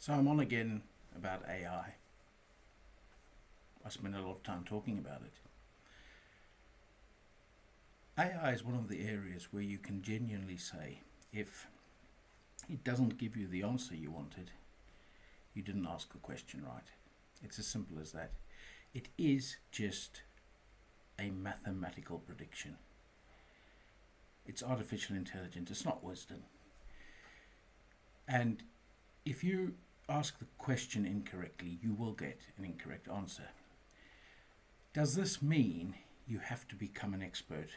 So I'm on again about AI. I spend a lot of time talking about it. AI is one of the areas where you can genuinely say, if it doesn't give you the answer you wanted, you didn't ask the question right. It's as simple as that. It is just a mathematical prediction. It's artificial intelligence, it's not wisdom. And if you ask the question incorrectly, you will get an incorrect answer. Does this mean you have to become an expert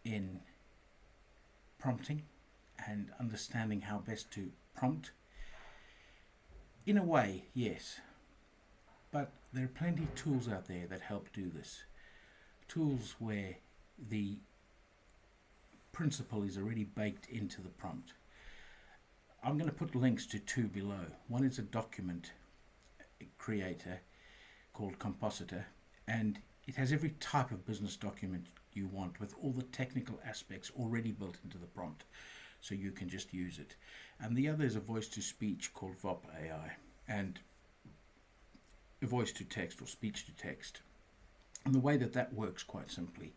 in prompting and understanding how best to prompt? In a way, yes. But there are plenty of tools out there that help do this. Tools where the principle is already baked into the prompt. I'm going to put links to two below. One is a document creator called Compositorai, and it has every type of business document you want with all the technical aspects already built into the prompt, so you can just use it. And the other is a voice-to-speech called VOP AI, and a voice-to-text or speech-to-text. And the way that works, quite simply,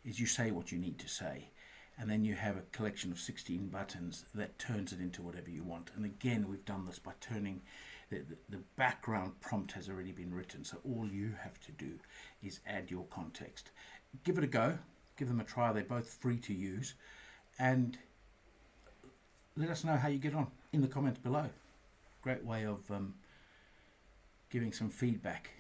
is you say what you need to say, and then you have a collection of 16 buttons that turns it into whatever you want. And again, we've done this by turning the background prompt has already been written, so all you have to do is add your context. Give it a go, give them a try. They're both free to use, and let us know how you get on in the comments below. Great way of giving some feedback